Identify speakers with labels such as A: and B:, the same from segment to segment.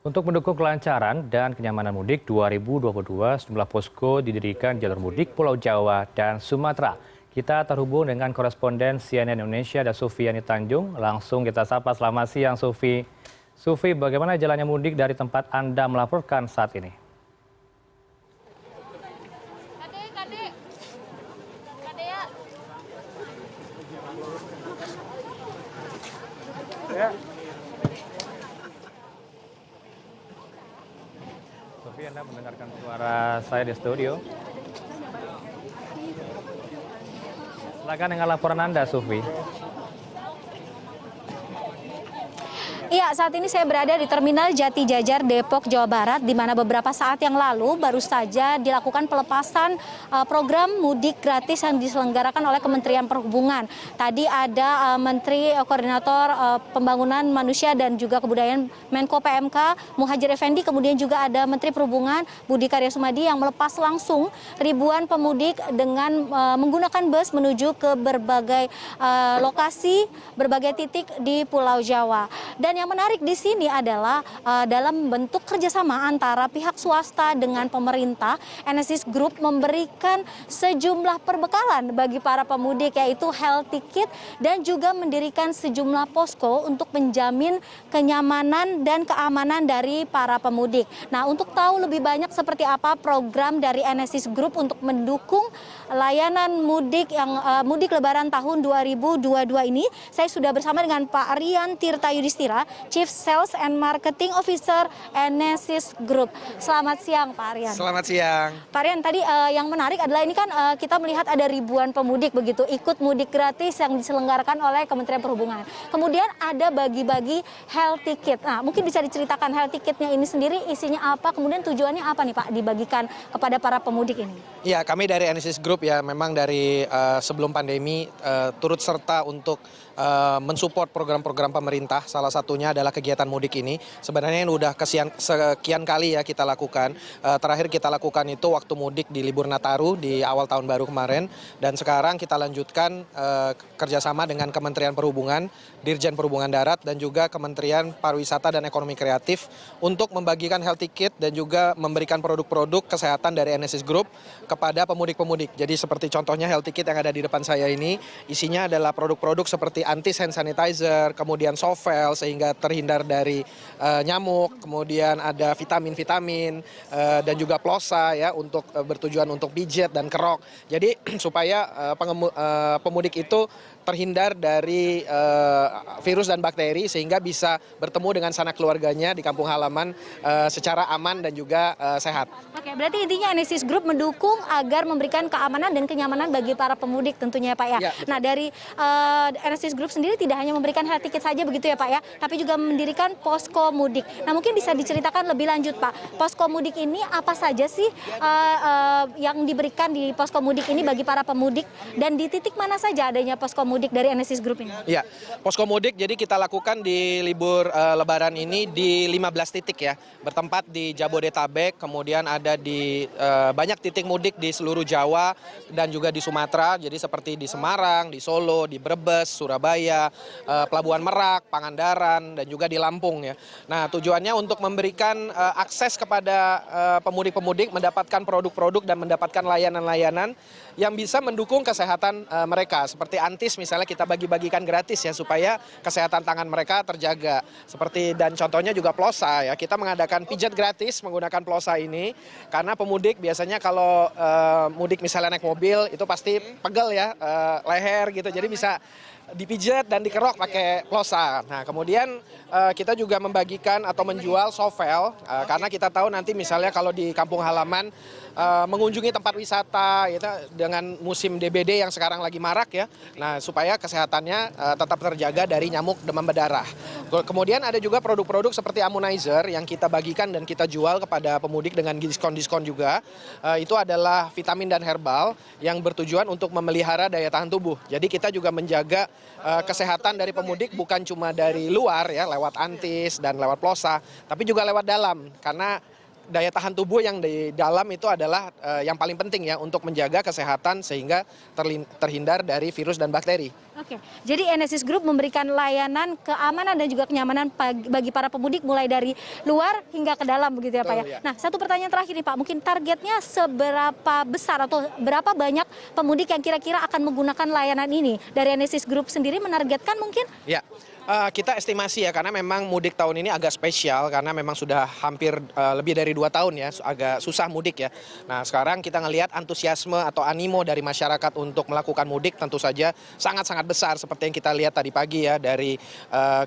A: Untuk mendukung kelancaran dan kenyamanan mudik 2022, sejumlah posko didirikan di jalur mudik Pulau Jawa dan Sumatera. Kita terhubung dengan koresponden CNN Indonesia dan Sufiani Tanjung. Langsung kita sapa, selamat siang Sufi. Sufi, bagaimana jalannya mudik dari tempat Anda melaporkan saat ini? Sufi, Anda mendengarkan suara saya di studio. Silakan dengan laporan Anda, Sufi.
B: Iya, saat ini saya berada di Terminal Jati Jajar, Depok, Jawa Barat, di mana beberapa saat yang lalu baru saja dilakukan pelepasan program mudik gratis yang diselenggarakan oleh Kementerian Perhubungan. Tadi ada Menteri Koordinator Pembangunan Manusia dan juga Kebudayaan Menko PMK, Muhadjir Effendi, kemudian juga ada Menteri Perhubungan Budi Karya Sumadi yang melepas langsung ribuan pemudik dengan menggunakan bus menuju ke berbagai lokasi, berbagai titik di Pulau Jawa. Dan yang menarik di sini adalah dalam bentuk kerjasama antara pihak swasta dengan pemerintah, Enesis Group memberikan sejumlah perbekalan bagi para pemudik, yaitu health ticket dan juga mendirikan sejumlah posko untuk menjamin kenyamanan dan keamanan dari para pemudik. Nah, untuk tahu lebih banyak seperti apa program dari Enesis Group untuk mendukung layanan mudik yang mudik Lebaran tahun 2022 ini, saya sudah bersama dengan Pak Rian Tirta Yudhistira, Chief Sales and Marketing Officer Enesis Group. Selamat siang, Pak Rian.
C: Selamat siang.
B: Pak Rian, tadi yang menarik adalah ini kan kita melihat ada ribuan pemudik begitu ikut mudik gratis yang diselenggarakan oleh Kementerian Perhubungan. Kemudian ada bagi-bagi health ticket. Nah, mungkin bisa diceritakan health ticketnya ini sendiri isinya apa, kemudian tujuannya apa nih Pak dibagikan kepada para pemudik ini?
C: Ya, kami dari Enesis Group ya memang dari sebelum pandemi turut serta untuk mensupport program-program pemerintah. Salah satunya adalah kegiatan mudik ini. Sebenarnya ini udah sekian kali ya kita lakukan. Terakhir kita lakukan itu waktu mudik di libur Nataru di awal tahun baru kemarin. Dan sekarang kita lanjutkan kerjasama dengan Kementerian Perhubungan, Dirjen Perhubungan Darat, dan juga Kementerian Pariwisata dan Ekonomi Kreatif untuk membagikan health ticket dan juga memberikan produk-produk kesehatan dari Enesis Group kepada pemudik-pemudik. Jadi seperti contohnya health ticket yang ada di depan saya ini, isinya adalah produk-produk seperti anti hand sanitizer, kemudian sovel sehingga terhindar dari nyamuk, kemudian ada vitamin-vitamin dan juga plosa ya untuk bertujuan untuk pijet dan kerok. Jadi supaya pemudik itu terhindar dari virus dan bakteri sehingga bisa bertemu dengan sanak keluarganya di kampung halaman secara aman dan juga sehat.
B: Oke, berarti intinya Enesis Group mendukung agar memberikan keamanan dan kenyamanan bagi para pemudik tentunya ya Pak ya. Nah, dari Enesis Group sendiri tidak hanya memberikan health ticket saja begitu ya Pak ya, tapi juga mendirikan posko mudik. Nah, mungkin bisa diceritakan lebih lanjut Pak, posko mudik ini apa saja sih yang diberikan di posko mudik ini bagi para pemudik dan di titik mana saja adanya posko mudik dari Enesis Group ini?
C: Ya, posko mudik jadi kita lakukan di libur Lebaran ini di 15 titik ya, bertempat di Jabodetabek, kemudian ada di banyak titik mudik di seluruh Jawa dan juga di Sumatera, jadi seperti di Semarang, di Solo, di Brebes, Surabaya, Pelabuhan Merak, Pangandaran, dan juga di Lampung ya. Nah, tujuannya untuk memberikan akses kepada pemudik-pemudik mendapatkan produk-produk dan mendapatkan layanan-layanan yang bisa mendukung kesehatan mereka. Seperti antis misalnya kita bagi-bagikan gratis ya supaya kesehatan tangan mereka terjaga. Seperti dan contohnya juga plosa ya. Kita mengadakan pijat gratis menggunakan plosa ini karena pemudik biasanya kalau mudik misalnya naik mobil itu pasti pegel ya leher gitu. Jadi bisa dipijat dan dikerok pakai plosa. Nah, kemudian kita juga membagikan atau menjual sovel karena kita tahu nanti misalnya kalau di kampung halaman mengunjungi tempat wisata gitu, dengan musim DBD yang sekarang lagi marak ya. Nah, supaya kesehatannya tetap terjaga dari nyamuk demam berdarah. Kemudian ada juga produk-produk seperti ammonizer yang kita bagikan dan kita jual kepada pemudik dengan diskon-diskon juga. Itu adalah vitamin dan herbal yang bertujuan untuk memelihara daya tahan tubuh. Jadi kita juga menjaga kesehatan dari pemudik bukan cuma dari luar ya lewat antis dan lewat plosa, tapi juga lewat dalam karena daya tahan tubuh yang di dalam itu adalah yang paling penting ya untuk menjaga kesehatan sehingga terhindar dari virus dan bakteri.
B: Oke, jadi Enesis Group memberikan layanan keamanan dan juga kenyamanan bagi para pemudik mulai dari luar hingga ke dalam begitu ya Pak ya.
C: Betul, ya.
B: Nah, satu pertanyaan terakhir nih Pak, mungkin targetnya seberapa besar atau berapa banyak pemudik yang kira-kira akan menggunakan layanan ini? Dari Enesis Group sendiri menargetkan mungkin?
C: Ya, kita estimasi ya karena memang mudik tahun ini agak spesial karena memang sudah hampir lebih dari 2 tahun ya, agak susah mudik ya. Nah sekarang kita ngelihat antusiasme atau animo dari masyarakat untuk melakukan mudik tentu saja sangat-sangat besar seperti yang kita lihat tadi pagi ya dari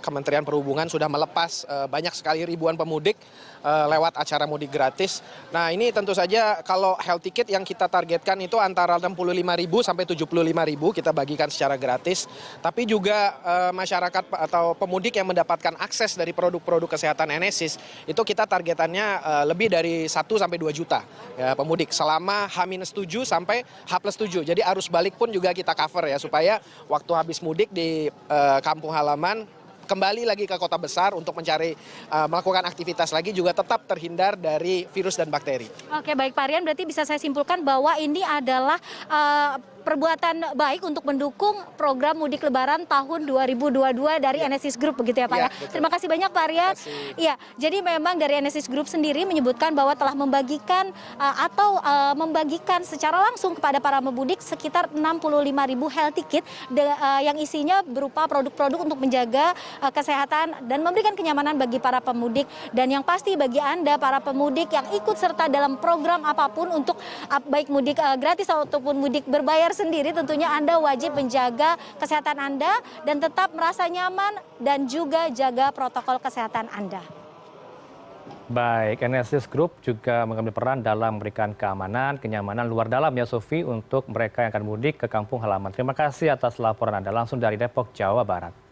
C: Kementerian Perhubungan sudah melepas banyak sekali ribuan pemudik lewat acara mudik gratis. Nah ini tentu saja kalau health ticket yang kita targetkan itu antara 65.000 sampai 75.000 kita bagikan secara gratis. Tapi juga masyarakat atau pemudik yang mendapatkan akses dari produk-produk kesehatan Enesis itu kita targetannya lebih dari 1 sampai 2 juta ya, pemudik selama H-7 sampai H+7. Jadi arus balik pun juga kita cover ya supaya waktu habis mudik di kampung halaman kembali lagi ke kota besar untuk mencari melakukan aktivitas lagi juga tetap terhindar dari virus dan bakteri.
B: Oke, baik Pak Rian, berarti bisa saya simpulkan bahwa ini adalah perbuatan baik untuk mendukung program mudik lebaran tahun 2022 dari Enesis Group begitu ya Pak ya.
C: Betul.
B: Terima kasih banyak Pak Rian. Iya, jadi memang dari Enesis Group sendiri menyebutkan bahwa telah membagikan membagikan secara langsung kepada para pemudik sekitar 65.000 health ticket yang isinya berupa produk-produk untuk menjaga kesehatan dan memberikan kenyamanan bagi para pemudik. Dan yang pasti bagi Anda para pemudik yang ikut serta dalam program apapun untuk baik mudik gratis ataupun mudik berbayar sendiri, tentunya Anda wajib menjaga kesehatan Anda dan tetap merasa nyaman dan juga jaga protokol kesehatan Anda.
A: Baik, Enesis Group juga mengambil peran dalam memberikan keamanan, kenyamanan luar dalam ya Sofi untuk mereka yang akan mudik ke kampung halaman. Terima kasih atas laporan Anda langsung dari Depok, Jawa Barat.